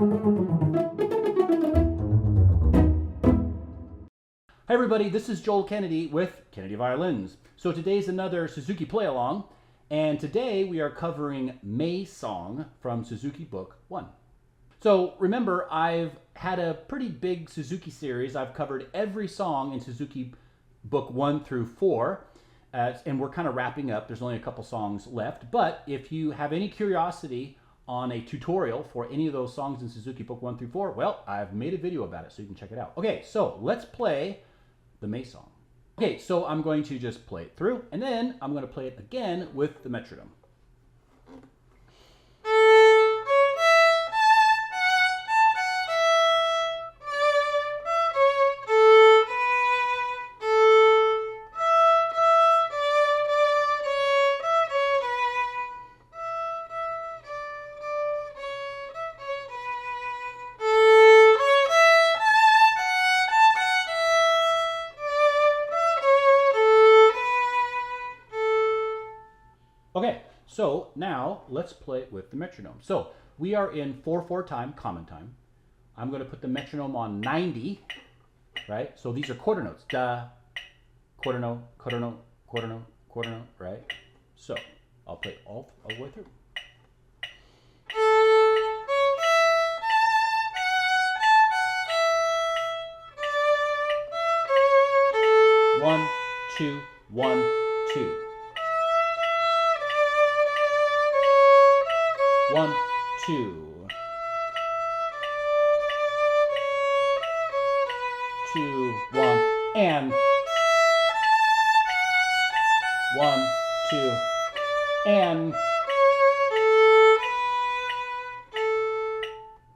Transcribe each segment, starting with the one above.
Hi everybody, this is Joel Kennedy with Kennedy Violins. So today's another Suzuki play along, and today we are covering May Song from Suzuki Book 1. So remember, I've had a pretty big Suzuki series. I've covered every song in Suzuki Book 1 through 4, and we're kind of wrapping up. There's only a couple songs left, but if you have any curiosity on a tutorial for any of those songs in Suzuki Book 1 through 4, well, I've made a video about it, so you can check it out. Okay, so let's play the May Song. Okay, so I'm going to just play it through, and then I'm going to play it again with the metronome. Okay, so now let's play it with the metronome. So we are in 4/4 time, common time. I'm going to put the metronome on 90, right? So these are quarter notes. Da, quarter note, quarter note, quarter note, quarter note, right? So I'll play it all the way through. One, two, 1, 2. 1, 2. 2, 1, and 1, 2, and.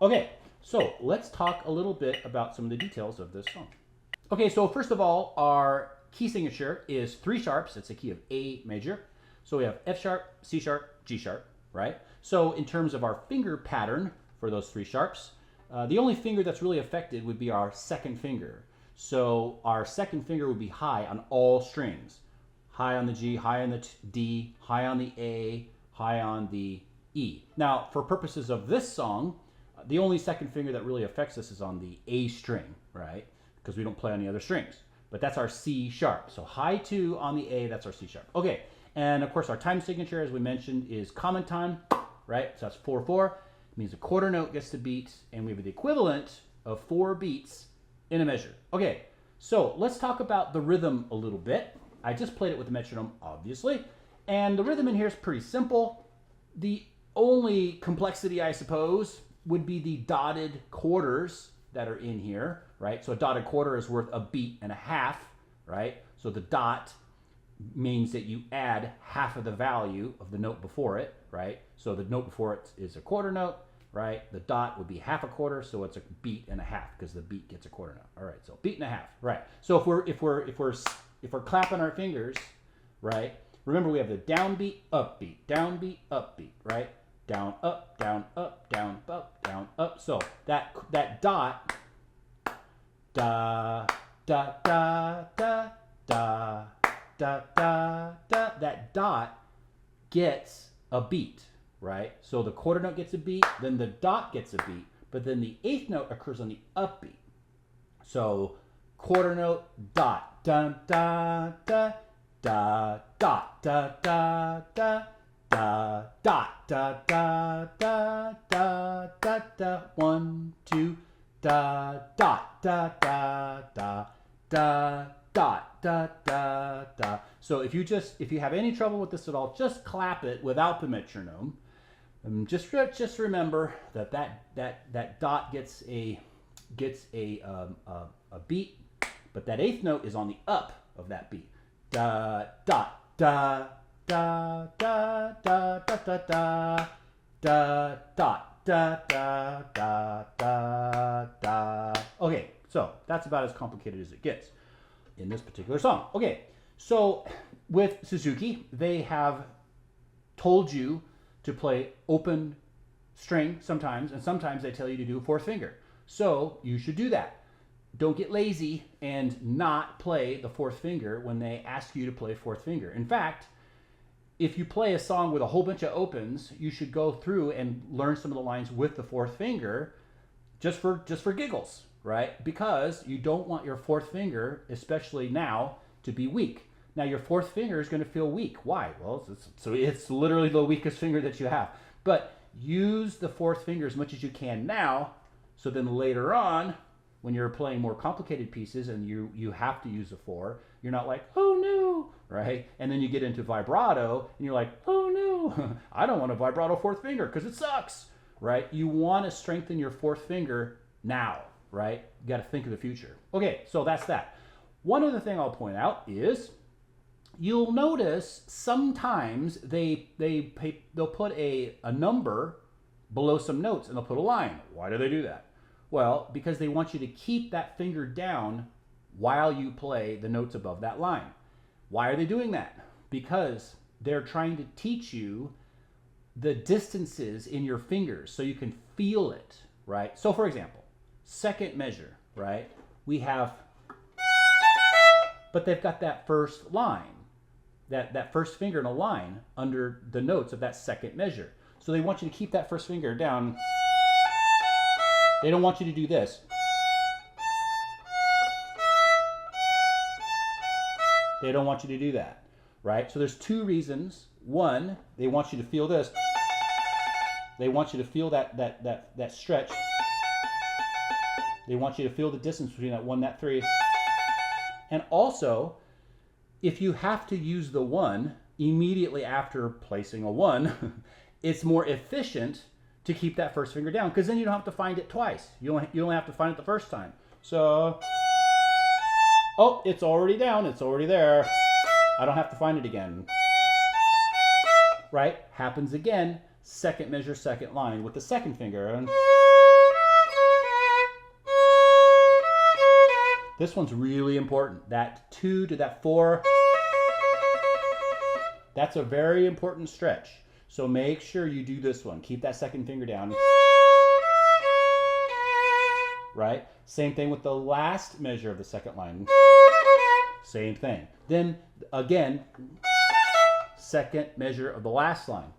Okay, so let's talk a little bit about some of the details of this song. Okay, so first of all, our key signature is 3 sharps. It's a key of A major. So we have F sharp, C sharp, G sharp, right? So in terms of our finger pattern for those 3 sharps, the only finger that's really affected would be our second finger. So our second finger would be high on all strings. High on the G, high on the D, high on the A, high on the E. Now, for purposes of this song, the only second finger that really affects us is on the A string, right? Because we don't play on the other strings. But that's our C sharp. So high 2 on the A, that's our C sharp. Okay, and of course our time signature, as we mentioned, is common time, right? So that's 4/4. It means a quarter note gets to beat, and we have the equivalent of 4 beats in a measure. Okay, so let's talk about the rhythm a little bit. I just played it with the metronome, obviously, and the rhythm in here is pretty simple. The only complexity, I suppose, would be the dotted quarters that are in here, right? So a dotted quarter is worth a beat and a half, right? So the dot means that you add half of the value of the note before it, right? So the note before it is a quarter note, right? The dot would be half a quarter, so it's a beat and a half because the beat gets a quarter note. All right, so beat and a half, right? So if we're clapping our fingers, right? Remember we have the downbeat, upbeat, right? Down, up, down, up, down, up, down, up. So that dot, da, da, da, da, da, da, da, da, that dot gets a beat, right? So the quarter note gets a beat, then the dot gets a beat, but then the 8th note occurs on the upbeat. So quarter note, dot, da, da, da, da, dot, da, da, da, da, dot, da, da, da, da, da, da, 1, 2, da, dot, da, da, da, da, dot, da, da, da. So if you have any trouble with this at all, just clap it without the metronome. Just remember that dot gets a beat, but that 8th note is on the up of that beat. Da, dot, da, da, da, da, da, da, da, da, dot, da, da, da, da, da. Okay, so that's about as complicated as it gets in this particular song. Okay, so with Suzuki, they have told you to play open string sometimes, and sometimes they tell you to do a 4th finger. So you should do that. Don't get lazy and not play the 4th finger when they ask you to play 4th finger. In fact, if you play a song with a whole bunch of opens, you should go through and learn some of the lines with the 4th finger just for giggles, right? Because you don't want your fourth finger, especially now, to be weak. Now your fourth finger is going to feel weak. Why? Well, it's literally the weakest finger that you have. But use the fourth finger as much as you can now, so then later on, when you're playing more complicated pieces and you have to use the four, you're not like, oh no, right? And then you get into vibrato and you're like, oh no, I don't want a vibrato fourth finger because it sucks, right? You want to strengthen your fourth finger now, right? You got to think of the future. Okay, so that's that. One other thing I'll point out is you'll notice sometimes they'll put a number below some notes and they'll put a line. Why do they do that? Well, because they want you to keep that finger down while you play the notes above that line. Why are they doing that? Because they're trying to teach you the distances in your fingers so you can feel it, right? So for example, second measure, right? We have, but they've got that first line, that first finger in a line under the notes of that second measure. So they want you to keep that first finger down. They don't want you to do this. They don't want you to do that, right? So there's two reasons. One, they want you to feel this. They want you to feel that stretch. They want you to feel the distance between that one, that three. And also, if you have to use the one immediately after placing a one, it's more efficient to keep that first finger down, because then you don't have to find it twice. You only have to find it the first time. So, oh, it's already down. It's already there. I don't have to find it again. Right? Happens again. Second measure, second line with the second finger. And this one's really important. That 2 to that 4. That's a very important stretch. So make sure you do this one. Keep that second finger down. Right? Same thing with the last measure of the second line. Same thing. Then again, second measure of the last line.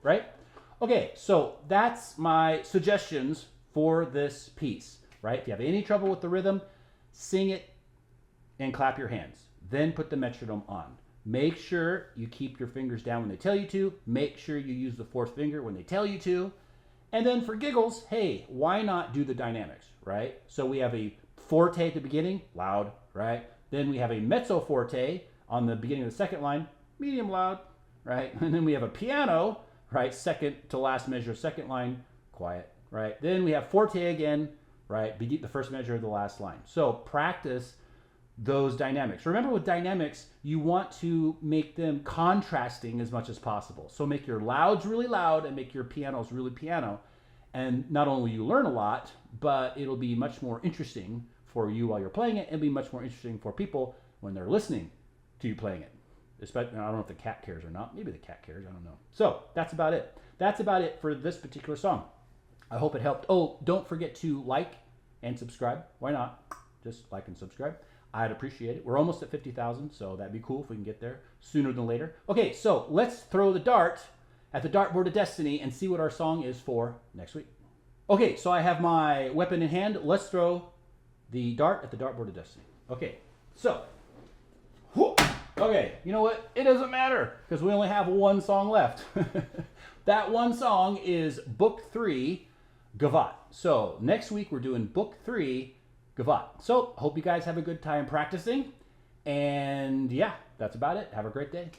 Right? Okay, so that's my suggestions for this piece. Right? If you have any trouble with the rhythm, sing it and clap your hands. Then put the metronome on. Make sure you keep your fingers down when they tell you to. Make sure you use the fourth finger when they tell you to. And then for giggles, hey, why not do the dynamics, right? So we have a forte at the beginning, loud, right? Then we have a mezzo forte on the beginning of the second line, medium loud, right? And then we have a piano, right? Second to last measure, second line, quiet, right? Then we have forte again, right? The first measure of the last line. So practice those dynamics. Remember, with dynamics, you want to make them contrasting as much as possible. So make your louds really loud and make your pianos really piano. And not only will you learn a lot, but it'll be much more interesting for you while you're playing it, and be much more interesting for people when they're listening to you playing it. Especially, I don't know if the cat cares or not. Maybe the cat cares, I don't know. So that's about it. That's about it for this particular song. I hope it helped. Oh, don't forget to like and subscribe. Why not? Just like and subscribe. I'd appreciate it. We're almost at 50,000, so that'd be cool if we can get there sooner than later. Okay, so let's throw the dart at the dartboard of destiny and see what our song is for next week. Okay, so I have my weapon in hand. Let's throw the dart at the dartboard of destiny. Okay, so, okay, you know what? It doesn't matter because we only have one song left. That one song is Book 3, Gavotte. So next week we're doing Book 3, Gavotte. So hope you guys have a good time practicing. And yeah, that's about it. Have a great day.